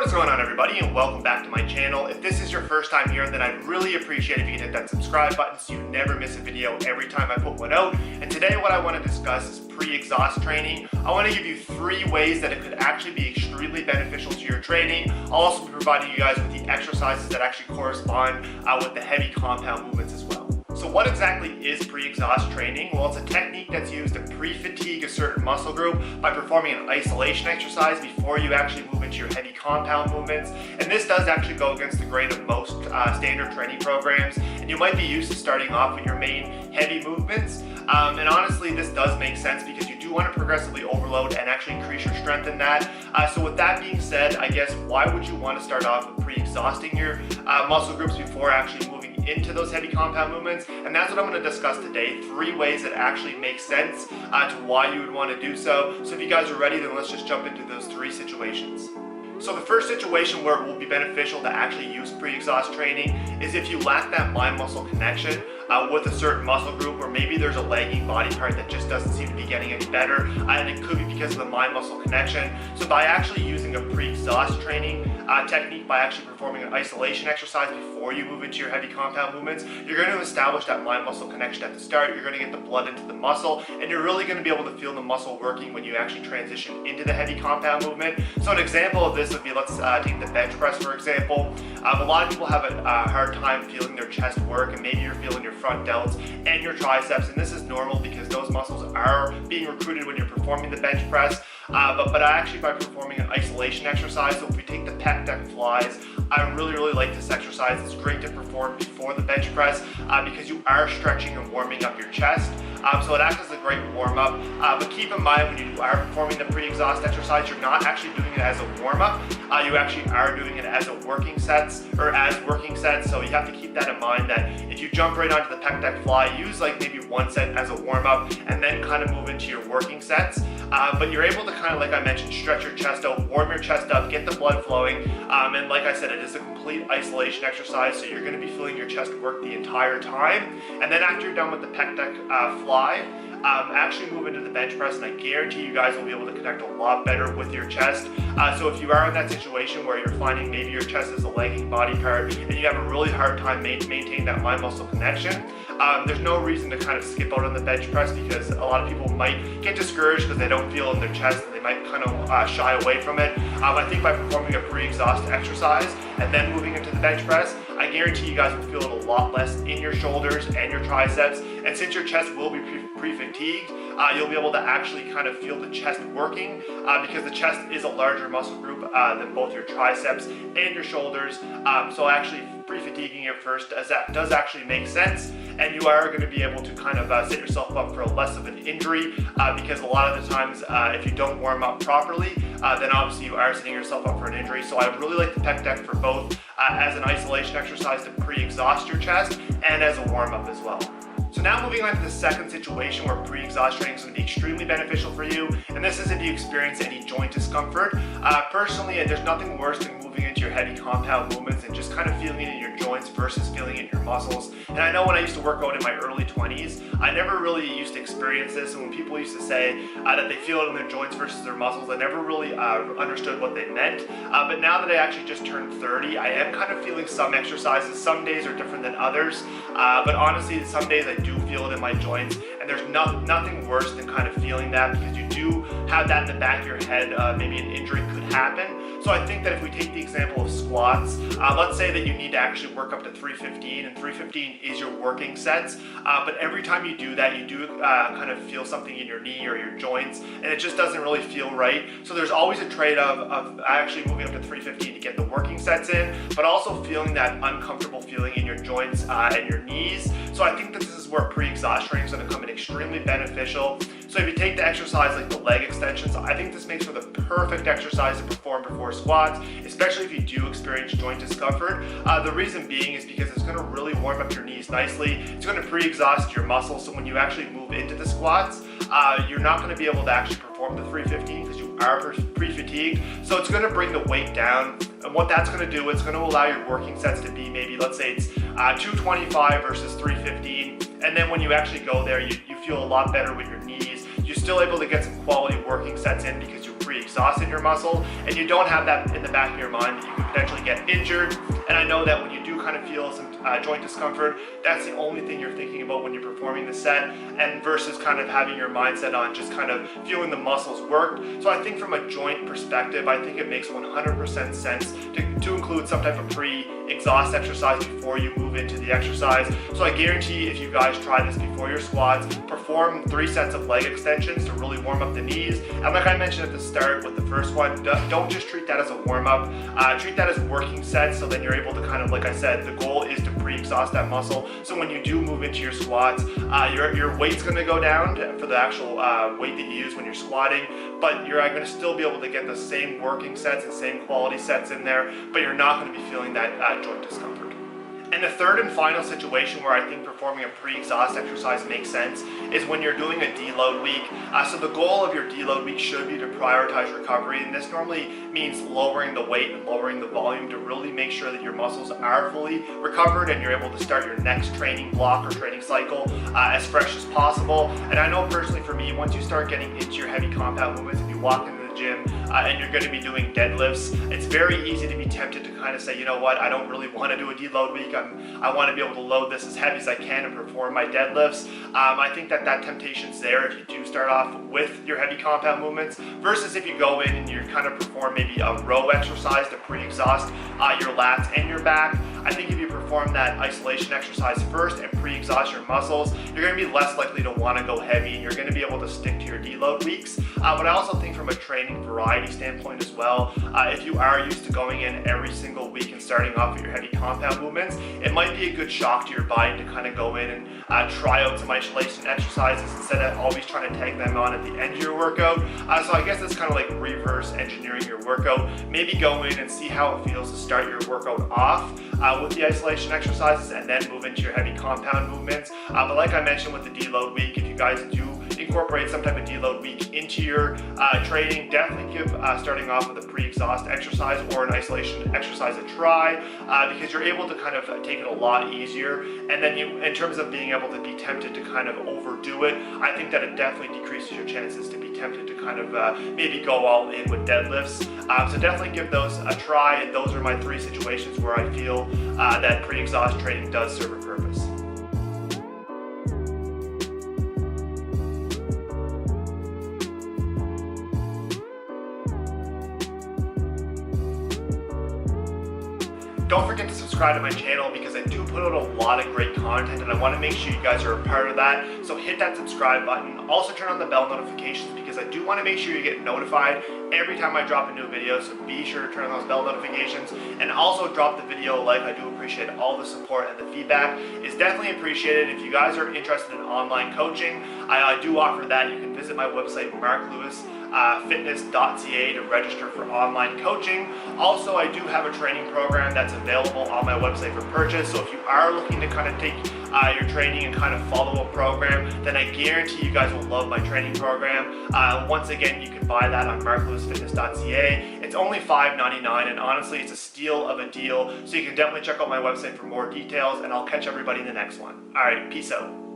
What's going on, everybody, and welcome back to my channel. If this is your first time here, then I'd really appreciate if you could hit that subscribe button so you never miss a video every time I put one out. And today what I want to discuss is pre-exhaust training. I want to give you 3 ways that it could actually be extremely beneficial to your training. I'll also be providing you guys with the exercises that actually correspond with the heavy compound movements as well. So what exactly is pre-exhaust training? Well, it's a technique that's used to pre-fatigue a certain muscle group by performing an isolation exercise before you actually move into your heavy compound movements. And this does actually go against the grain of most standard training programs. And you might be used to starting off with your main heavy movements. And honestly, this does make sense because you do want to progressively overload and actually increase your strength in that. So with that being said, I guess why would you want to start off with pre-exhausting your muscle groups before actually moving into those heavy compound movements? And that's what I'm going to discuss today. 3 ways that actually make sense to why you would want to do so. So if you guys are ready, then let's just jump into those 3 situations. So the first situation where it will be beneficial to actually use pre-exhaust training is if you lack that mind-muscle connection with a certain muscle group, or maybe there's a lagging body part that just doesn't seem to be getting any better, and it could be because of the mind-muscle connection. So by actually using a pre-exhaust training technique, by actually performing an isolation exercise before you move into your heavy compound movements, you're going to establish that mind-muscle connection at the start. You're going to get the blood into the muscle, and you're really going to be able to feel the muscle working when you actually transition into the heavy compound movement. So an example of this would be, let's take the bench press for example. A lot of people have a hard time feeling their chest work, and maybe you're feeling your front delts and your triceps, and this is normal because those muscles are being recruited when you're performing the bench press. But actually by performing an isolation exercise, so if we take the pec deck flies, I really like this exercise. It's great to perform before the bench press because you are stretching and warming up your chest. So it acts as a great warm-up, but keep in mind when you are performing the pre-exhaust exercise, you're not actually doing it as a warm-up. You actually are doing it as working sets. So you have to keep that in mind, that if you jump right onto the pec deck fly, use like maybe 1 set as a warm-up and then kind of move into your working sets. But you're able to kind of, like I mentioned, stretch your chest out, warm your chest up, get the blood flowing, and like I said, it is a complete isolation exercise, so you're going to be feeling your chest work the entire time. And then after you're done with the pec deck fly, actually move into the bench press, and I guarantee you guys will be able to connect a lot better with your chest. So if you are in that situation where you're finding maybe your chest is a lagging body part and you have a really hard time maintaining that mind muscle connection, there's no reason to kind of skip out on the bench press, because a lot of people might get discouraged because they don't feel in their chest and they might kind of shy away from it. I think by performing a pre-exhaust exercise and then moving into the bench press, I guarantee you guys will feel it a lot less in your shoulders and your triceps. And since your chest will be pre-fatigued, you'll be able to actually kind of feel the chest working because the chest is a larger muscle group than both your triceps and your shoulders. So actually pre-fatiguing it first does actually make sense, and you are going to be able to kind of set yourself up for less of an injury because a lot of the times if you don't warm up properly, then obviously you are setting yourself up for an injury. So I really like the pec deck for both as an isolation exercise to pre-exhaust your chest and as a warm-up as well. So now moving on to the second situation where pre-exhaust training is going to be extremely beneficial for you, and this is if you experience any joint discomfort. Personally, there's nothing worse than moving into your heavy compound movements and just kind of feeling it in your joints versus feeling it in your muscles. And I know when I used to work out in my early 20s, I never really used to experience this, and when people used to say that they feel it in their joints versus their muscles, I never really understood what they meant. But now that I actually just turned 30, I am kind of feeling some exercises. Some days are different than others, but honestly, some days I do feel it in my joints, and there's nothing worse than kind of feeling that, because you do have that in the back of your head. Maybe an injury could happen. So I think that if we take the example of squats, let's say that you need to actually work up to 315, and 315 is your working sets, but every time you do that, you do kind of feel something in your knee or your joints, and it just doesn't really feel right. So there's always a trade-off of actually moving up to 315 to get the working sets in, but also feeling that uncomfortable feeling in your joints and your knees. So I think that this is where pre-exhaust training is going to come in extremely beneficial. So if you take the exercise like the leg extensions, I think this makes for the perfect exercise to perform before squats, especially if you do experience joint discomfort. The reason being is because it's going to really warm up your knees nicely. It's going to pre-exhaust your muscles, so when you actually move into the squats, you're not going to be able to actually perform the 315 because you are pre-fatigued. So it's going to bring the weight down, and what that's going to do, it's going to allow your working sets to be maybe, let's say it's 225 versus 315, and then when you actually go there, you feel a lot better with your knees. You're still able to get some quality working sets in because you pre pre-exhausted your muscle, and you don't have that in the back of your mind that you can potentially get injured. And I know that when you do kind of feel some joint discomfort, that's the only thing you're thinking about when you're performing the set, and versus kind of having your mindset on just kind of feeling the muscles worked. So I think from a joint perspective, I think it makes 100% sense to include some type of pre-exhaust exercise before you move into the exercise. So I guarantee if you guys try this before your squats, perform 3 sets of leg extensions to really warm up the knees. And like I mentioned at the start with the first one, don't just treat that as a warm-up, treat that as working sets, so then you're able to kind of, like I said, the goal is to pre-exhaust that muscle. So when you do move into your squats, your weight's gonna go down for the actual weight that you use when you're squatting, but you're gonna still be able to get the same working sets and same quality sets in there, but you're not gonna be feeling that joint discomfort. And the third and final situation where I think performing a pre-exhaust exercise makes sense is when you're doing a deload week. So the goal of your deload week should be to prioritize recovery, and this normally means lowering the weight and lowering the volume to really make sure that your muscles are fully recovered and you're able to start your next training block or training cycle as fresh as possible. And I know personally for me, once you start getting into your heavy compound movements, if you walk into the gym and you're going to be doing deadlifts, it's very easy to be tempted to kind of say, you know what, I don't really want to do a deload week. I want to be able to load this as heavy as I can and perform my deadlifts. I think that temptation's there if you do start off with your heavy compound movements, versus if you go in and you kind of perform maybe a row exercise to pre-exhaust your lats and your back. I think if you perform that isolation exercise first and pre-exhaust your muscles, you're going to be less likely to want to go heavy, and you're going to be able to stick to your deload weeks. But I also think from a training variety standpoint as well, if you are used to going in every single week and starting off with your heavy compound movements, it might be a good shock to your body to kind of go in and try out some isolation exercises instead of always trying to tag them on at the end of your workout. So I guess it's kind of like reverse engineering your workout. Maybe go in and see how it feels to start your workout off with the isolation exercises and then move into your heavy compound movements. But like I mentioned with the deload week, if you guys do incorporate some type of deload week into your training, definitely give starting off with a pre-exhaust exercise or an isolation exercise a try, because you're able to kind of take it a lot easier. And then you, in terms of being able to be tempted to kind of overdo it, I think that it definitely decreases your chances to be tempted to kind of maybe go all in with deadlifts. So definitely give those a try, and those are my 3 situations where I feel that pre-exhaust training does serve a purpose. Don't forget to subscribe to my channel because I do put out a lot of great content and I want to make sure you guys are a part of that. So hit that subscribe button. Also turn on the bell notifications because I do want to make sure you get notified every time I drop a new video. So be sure to turn on those bell notifications and also drop the video a like. I do appreciate all the support, and the feedback is definitely appreciated. If you guys are interested in online coaching, I do offer that. You can visit my website, marklewis.fitness.ca, to register for online coaching. Also, I do have a training program that's available on my website for purchase. So if you are looking to kind of take your training and kind of follow a program, then I guarantee you guys will love my training program. Once again, you can buy that on marklewis.fitness.ca. It's only $5.99, and honestly, it's a steal of a deal. So you can definitely check out my website for more details, and I'll catch everybody in the next one. All right, peace out.